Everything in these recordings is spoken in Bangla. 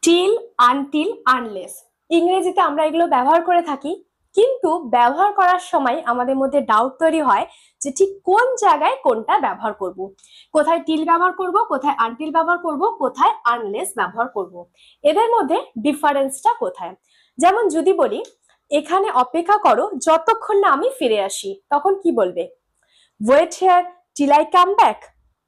টিল, আনটিল, আনলেস ইংরেজিতে আমরা এগুলো ব্যবহার করে থাকি, কিন্তু ব্যবহার করার সময় আমাদের মধ্যে ডাউট তৈরি হয় যে ঠিক কোন জায়গায় কোনটা ব্যবহার করব। কোথায় টিল ব্যবহার করব, কোথায় আনটিল ব্যবহার করব, কোথায় আনলেস ব্যবহার করব, এদের মধ্যে ডিফারেন্সটা কোথায়। যেমন যদি বলি এখানে অপেক্ষা করো যতক্ষণ না আমি ফিরে আসি, তখন কি বলবে? Wait here till I come back,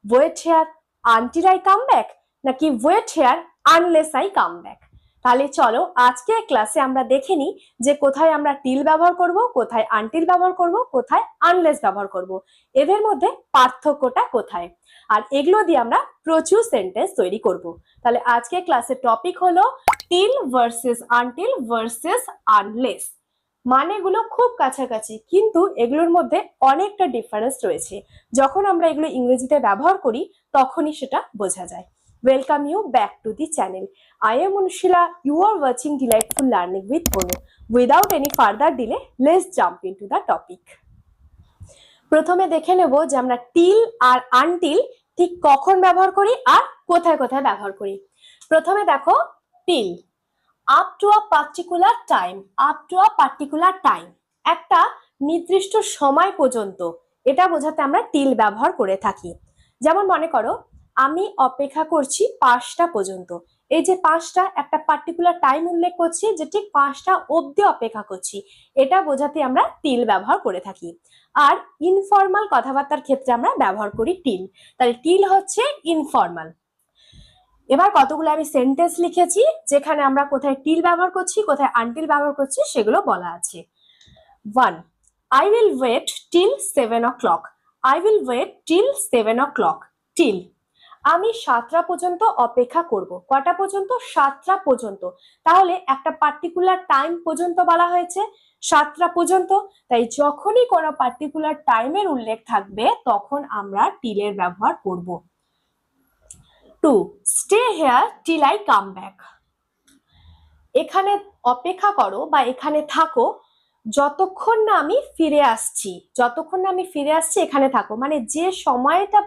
wait here until I come back, নাকি wait here unless I come back. তাহলে চলো আজকে ক্লাসে আমরা দেখে নিই যে কোথায় আমরা টিল ব্যবহার করব, কোথায় আনটিল ব্যবহার করব, কোথায় আনলেস ব্যবহার করব, এদের মধ্যে পার্থক্যটা কোথায়। আর এগুলো দিয়ে আমরা প্রচুর সেন্টেন্স তৈরি করব। তাহলে আজকে ক্লাসের টপিক হলো till versus until versus unless. মানেগুলো খুব কাছাকাছি, কিন্তু এগুলোর মধ্যে অনেকটা ডিফারেন্স রয়েছে। যখন আমরা এগুলো ইংরেজিতে ব্যবহার করি তখনই সেটা বোঝা যায়। Welcome you back to the channel. I am Anushila. You are watching Delightful Learning with Onu. Without any further delay, let's jump into the topic. প্রথমে দেখে নেব যে আমরা টিল আর আনটিল ঠিক কখন ব্যবহার করি আর কোথায় কোথায় ব্যবহার করি। প্রথমে দেখো till, up to a particular time, up to a particular time, একটা নির্দিষ্ট সময় পর্যন্ত, এটা বোঝাতে আমরা টিল ব্যবহার করে থাকি। যেমন মনে করো আমি অপেক্ষা করছি 5টা পর্যন্ত, এই যে 5টা একটা পার্টিকুলার টাইম উল্লেখ করছি যে ঠিক 5টা অবধি অপেক্ষা করছি, এটা বোঝাতে আমরা টিল ব্যবহার করে থাকি। আর ইনফর্মাল কথাবার্তার ক্ষেত্রে আমরা ব্যবহার করি টিল, তাহলে টিল হচ্ছে ইনফর্মাল। এবার কতগুলো আমি সেন্টেন্স লিখেছি যেখানে আমরা কোথায় টিল ব্যবহার করছি, কোথায় আনটিল ব্যবহার করছি সেগুলো বলা আছে। 1. I will wait till 7 o'clock. I will wait till 7 o'clock. Till. আমি 7টা পর্যন্ত অপেক্ষা করব। কটা পর্যন্ত? 7টা পর্যন্ত। তাহলে একটা পার্টিকুলার টাইম পর্যন্ত বলা হয়েছে, 7টা পর্যন্ত। তাই যখনই কোনো পার্টিকুলার টাইমের উল্লেখ থাকবে তখন আমরা টিলের ব্যবহার করব। 2. Stay here till I come back. এখানে অপেক্ষা করো বা এখানে থাকো যতক্ষণ না আমি ফিরে আসছি, যতক্ষণ না আমি ফিরে আসছি এখানে থাকো, মানে যে সময়টা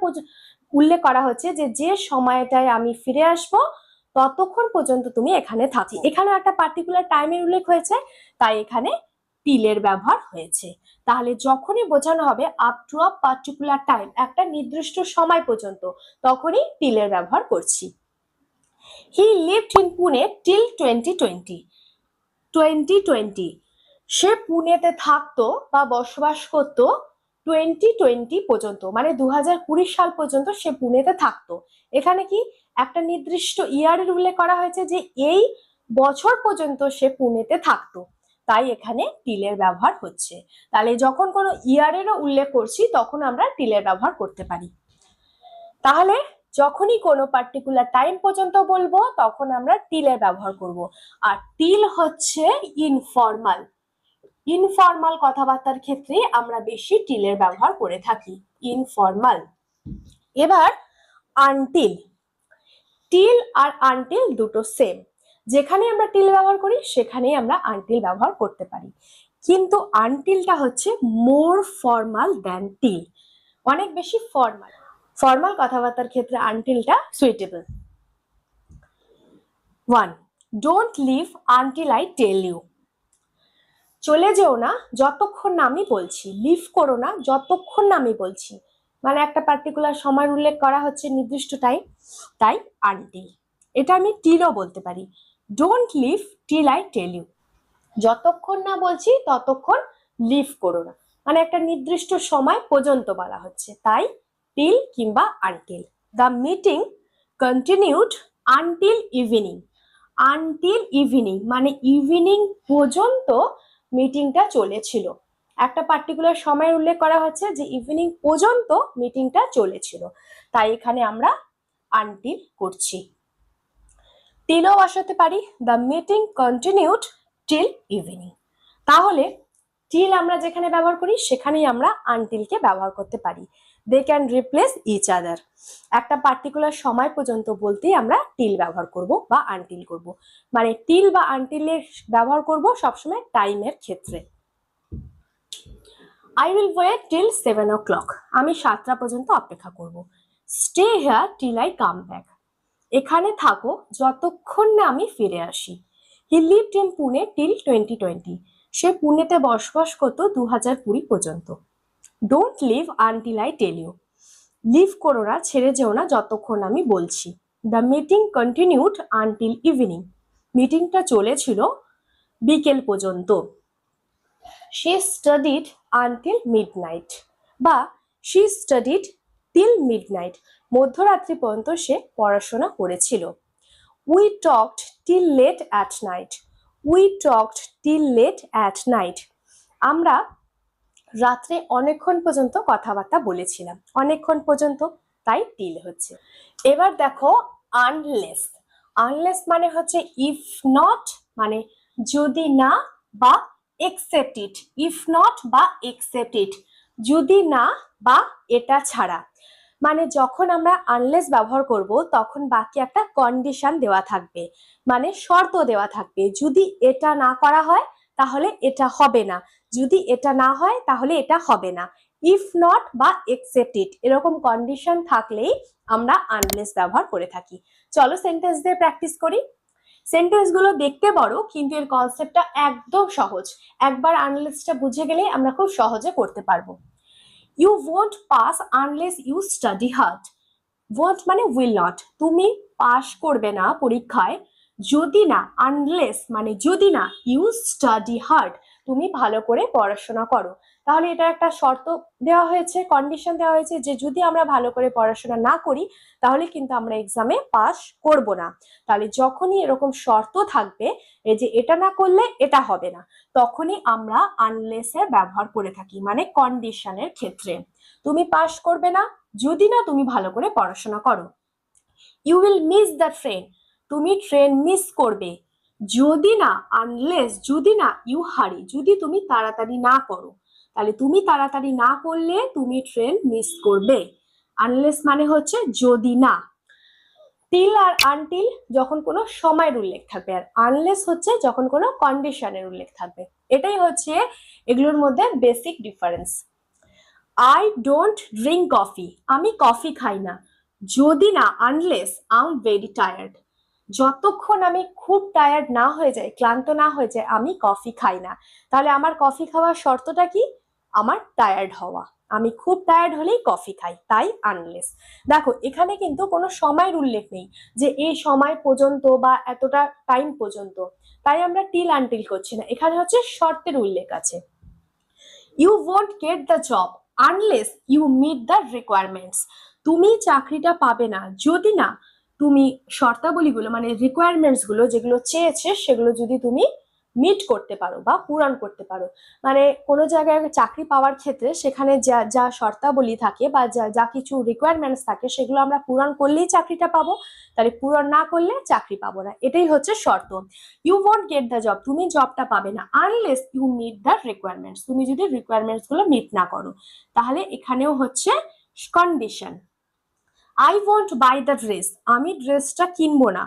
উল্লেখ করা হচ্ছে যে সময়টায় আমি ফিরে আসব ততক্ষণ পর্যন্ত তুমি এখানে থাকো। এখানে একটা পার্টিকুলার টাইমের উল্লেখ হয়েছে, তাই এখানে টিলের ব্যবহার হয়েছে। তাহলে যখনই বোঝানো হবে up to a particular time, একটা নির্দিষ্ট সময় পর্যন্ত, তখনই টিলের ব্যবহার করছি। He lived in Pune till 2020. 2020 সে পুনেতে থাকতো বা বসবাস করতো 2020 পর্যন্ত, মানে 2020 সাল পর্যন্ত সে পুনেতে থাকতো। এখানে কি একটা নির্দিষ্ট ইয়ারের উল্লেখ করা হয়েছে যে এই বছর পর্যন্ত সে পুনেতে থাকতো, তাই এখানে টিলের ব্যবহার হচ্ছে। তাহলে যখন কোনো ইয়ারেরও উল্লেখ করছি তখন আমরা টিলের ব্যবহার করতে পারি। তাহলে যখনই কোনো পার্টিকুলার টাইম পর্যন্ত বলবো তখন আমরা টিলের ব্যবহার করব। আর টিল হচ্ছে ইনফর্মাল, ইনফর্মাল কথাবার্তার ক্ষেত্রে আমরা বেশি টিলের ব্যবহার করে থাকি, ইনফর্মাল। এবার আনটিল, টিল আর আনটিল দুটো সেম, যেখানে আমরা টিল ব্যবহার করি সেখানেই আমরা আনটিল ব্যবহার করতে পারি, কিন্তু আনটিলটা হচ্ছে মোর ফর্মাল দ্যান টিল, অনেক বেশি ফর্মাল। ফর্মাল কথাবার্তার ক্ষেত্রে আনটিলটা suitable. 1. Don't leave until I tell you. চলে যেও না যতক্ষণ না আমি বলছি, লিভ করো না যতক্ষণ না আমি বলছি, মানে একটা পার্টিকুলার সময় উল্লেখ করা হচ্ছে নির্দিষ্ট টাইম, তাই আনটিল। এটা আমি টিলও বলতে পারি, don't leave till I tell you, যতক্ষণ না বলছি ততক্ষণ লিভ করো না, মানে একটা নির্দিষ্ট সময় পর্যন্ত বলা হচ্ছে, তাই টিল কিংবা until. The meeting continued until evening. Until evening মানে ইভিনিং পর্যন্ত মিটিংটা চলেছিল, একটা পার্টিকুলার সময় উল্লেখ করা হচ্ছে যে ইভিনিং পর্যন্ত মিটিংটা চলেছিল, তাই এখানে আমরা আনটিল করছি। টিলও বসাতে পারি, the meeting continued till evening. তাহলে টিল আমরা যেখানে ব্যবহার করি সেখানেই আমরা আনটিলকে ব্যবহার করতে পারি। They can replace each other, একটা পার্টিকুলার সময় পর্যন্ত বলতেই আমরা টিল ব্যবহার করব বা আনটিল করব, মানে টিল বা আনটিলের ব্যবহার করব সবসময় টাইমের ক্ষেত্রে। I will wait till 7 o'clock. আমি 7টা পর্যন্ত অপেক্ষা করব। Stay here till I come back. এখানে থাকো যতক্ষণ না আমি ফিরে আসি। He lived in Pune till 2020। সে পুনেতে বসবাস করতো 2020 পর্যন্ত। Don't leave until I tell you. Leave করো না, ছেড়ে যেও না যতক্ষণ আমি বলছি। The meeting continued until evening. মিটিংটা চলেছিল বিকেল পর্যন্ত। শি স্টাডিড আনটিল মিডনাইট, বা শি স্টাডিড টিল মিডনাইট। মধ্যরাত্রি পর্যন্ত সে পড়াশোনা করেছিল। We talked till late at night. We talked till late at night. আমরা রাত্রে অনেকক্ষণ পর্যন্ত কথাবার্তা বলেছিলাম। অনেকক্ষণ পর্যন্ত, তাই টিল হচ্ছে। এবার দেখো আনলেস। আনলেস মানে হচ্ছে ইফ নট, মানে যদি না, বা এক্সেপ্ট ইট। ইফ নট বা এক্সেপ্ট ইট, যদি না বা এটা ছাড়া। মানে যখন আমরা আনলেস ব্যবহার করব তখন বাকি একটা কন্ডিশন দেওয়া থাকবে, মানে শর্ত দেওয়া থাকবে। যদি এটা না করা হয় তাহলে এটা হবে না, যদি এটা না হয় তাহলে এটা হবে না। ইফ নট বা এক্সেপ্ট ইট, এরকম কন্ডিশন থাকলেই আমরা আনলেস ব্যবহার করে থাকি। চলো সেন্টেন্স দিয়ে প্র্যাকটিস করি। সেন্টেন্স গুলো দেখতে বড়, কিন্তু এর কনসেপ্টটা একদম সহজ। একবার আনলেসটা বুঝে গেলে আমরা খুব সহজে করতে পারবো। You won't pass unless you study hard. Won't মানে উইল নট। তুমি পাস করবে না পরীক্ষায় যদি না, আনলেস মানে যদি না, ইউ স্টাডি হার্ড, তুমি ভালো করে পড়াশোনা করো। তাহলে এটা একটা শর্ত দেওয়া হয়েছে, কন্ডিশন দেওয়া হয়েছে যে যদি আমরা ভালো করে পড়াশোনা না করি তাহলে কিন্তু আমরা এক্সামে পাস করব না। তাহলে যখনই এরকম শর্ত থাকবে, এই যে এটা না করলে এটা হবে না, তখনই আমরা আনলেস এর ব্যবহার করে থাকি, মানে কন্ডিশনের ক্ষেত্রে। তুমি পাস করবে না যদি না তুমি ভালো করে পড়াশোনা করো। You will miss the train. তুমি ট্রেন মিস করবে যদি না, আনলেস যদি না, ইউ হারি, যদি তুমি তাড়াতাড়ি না করো। তাহলে তুমি তাড়াতাড়ি না করলে তুমি ট্রেন মিস করবে। আনলেস মানে হচ্ছে যদি না। টিল আর আনটিল যখন কোনো সময়ের উল্লেখ থাকবে, আর আনলেস হচ্ছে যখন কোনো কন্ডিশনের উল্লেখ থাকবে। এটাই হচ্ছে এগুলোর মধ্যে basic difference. I don't drink coffee. আমি কফি খাই না যদি না, unless I am very tired. যতক্ষণ আমি খুব টায়ার্ড না হয়ে যায়, ক্লান্ত না হয়ে যায়, আমি কফি খাই না। তাহলে আমার কফি খাওয়ার শর্তটা কি? আমার টায়ার্ড হওয়া। আমি খুব টায়ার্ড হলেই কফি খাই, তাই আনলেস। দেখো এখানে কিন্তু কোনো সময়ের উল্লেখ নেই যে এই সময় পর্যন্ত বা এতটা টাইম পর্যন্ত, তাই আমরা টিল আনটিল করছি না। এখানে হচ্ছে শর্তের উল্লেখ আছে। You won't get the job unless you meet the requirements. তুমি চাকরিটা পাবে না যদি না তুমি শর্তাবলীগুলো, মানে রিকোয়ারমেন্টস গুলো যেগুলো চেয়েছে সেগুলো যদি তুমি মিট করতে পারো বা পূরণ করতে পারো। মানে কোনো জায়গায় চাকরি পাওয়ার ক্ষেত্রে সেখানে যা যা শর্তাবলী থাকে বা যা যা কিছু রিকোয়ারমেন্টস থাকে সেগুলো আমরা পূরণ করলেই চাকরিটা পাবো, তাহলে পূরণ না করলে চাকরি পাবো না। এটাই হচ্ছে শর্ত। You won't get the job, তুমি জবটা পাবে না unless you meet the requirements, তুমি যদি রিকোয়ারমেন্টস গুলো মিট না করো। তাহলে এখানেও হচ্ছে condition. I won't buy the dress, আমি ড্রেসটা কিনবো না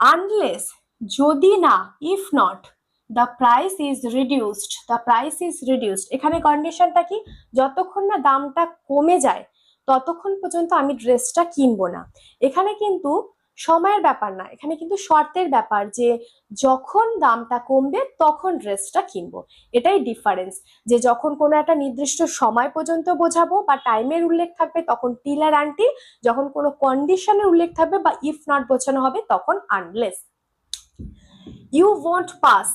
আনলেস যদি না, if not the price is reduced. The price is reduced, এখানে কন্ডিশনটা কি? যতক্ষণ না দামটা কমে যায় ততক্ষণ পর্যন্ত আমি ড্রেসটা কিনবো না। এখানে কিন্তু সময়ের ব্যাপার না, এখানে কিন্তু শর্তের ব্যাপার, যে যখন দামটা কমবে তখন ড্রেসটা কিনবো। এটাই ডিফারেন্স, যে যখন কোনো একটা নির্দিষ্ট সময় পর্যন্ত বোঝাবো বা টাইমের উল্লেখ থাকবে তখন টিল আর আনটিল, যখন কোনো কন্ডিশনের উল্লেখ থাকবে বা ইফ নট বোঝানো হবে তখন আনলেস। ইউ ওয়ন্ট পাস,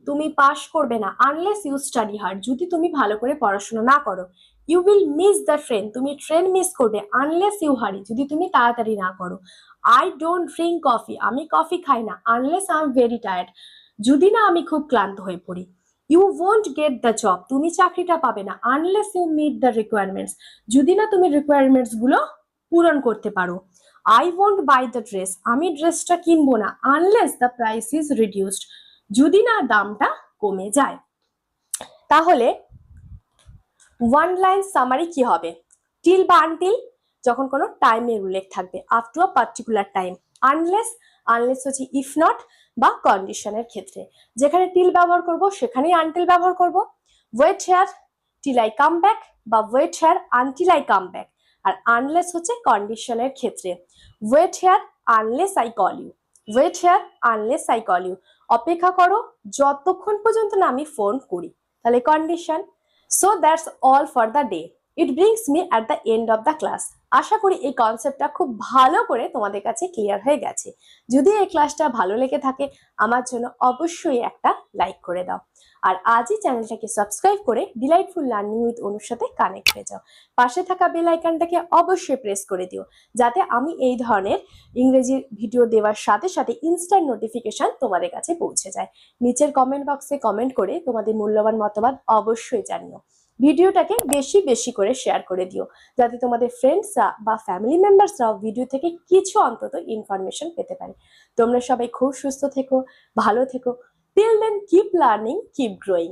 তুমি পাস করবে না আনলেস ইউ স্টাডি হার্ড, যদি তুমি ভালো করে পড়াশোনা না করো। You will miss the train, তুমি ট্রেন মিস করবে আনলেস ইউ হারি, যদি তুমি তাড়াতাড়ি না করো। আই ডোন্ট ড্রিঙ্ক কফি, আমি কফি খাই না unless I am very tired, যদি না আমি খুব ক্লান্ত হয়ে পড়ি। You won't get the job, তুমি চাকরিটা পাবে না unless you meet the requirements, যদি না তুমি রিকোয়ারমেন্টস গুলো পূরণ করতে পারো। I won't buy the dress, আমি ড্রেসটা কিনবো না unless the price is reduced, যদি না দামটা কমে যায়। তাহলে ওয়ান লাইন সামারি কি হবে? টিল বা আনটিল যখন কোনো টাইমের উল্লেখ থাকবে, up to a particular time. Unless, unless হচ্ছে ইফ নট বা কন্ডিশনের ক্ষেত্রে। যেখানে টিল ব্যবহার করব সেখানেই আনটিল ব্যবহার করব। Wait here till I come back বা wait here until I come back, আর আনলেস হচ্ছে কন্ডিশনের ক্ষেত্রে। Wait here unless I call you, wait here unless I call you, অপেক্ষা করো যতক্ষণ পর্যন্ত না আমি ফোন করি, তাহলে condition. So that's all for the day, it brings me at the end of the class. আশা করি এই কনসেপ্টটা খুব ভালো করে তোমাদের কাছে ক্লিয়ার হয়ে গেছে। যদি এই ক্লাসটা ভালো লেগে থাকে আমার জন্য অবশ্যই একটা লাইক করে দাও, আর আজই চ্যানেলটাকে সাবস্ক্রাইব করে ডিলাইটফুল লার্নিং উইথ অনুর সাথে কানেক্ট হয়ে যাও। পাশে থাকা বেল আইকনটাকে অবশ্যই প্রেস করে দিও, যাতে আমি এই ধরনের ইংরেজির ভিডিও দেওয়ার সাথে সাথে ইনস্ট্যান্ট নোটিফিকেশন তোমাদের কাছে পৌঁছে যায়। নিচের কমেন্ট বক্সে কমেন্ট করে তোমাদের মূল্যবান মতামত অবশ্যই জানিও। ভিডিওটাকে বেশি বেশি করে শেয়ার করে দিও, যাতে তোমাদের ফ্রেন্ডসরা বা ফ্যামিলি মেম্বার্সরাও ভিডিও থেকে কিছু অন্তত ইনফরমেশন পেতে পারে। তোমরা সবাই খুব সুস্থ থেকো, ভালো থেকো। Till then keep learning, keep growing.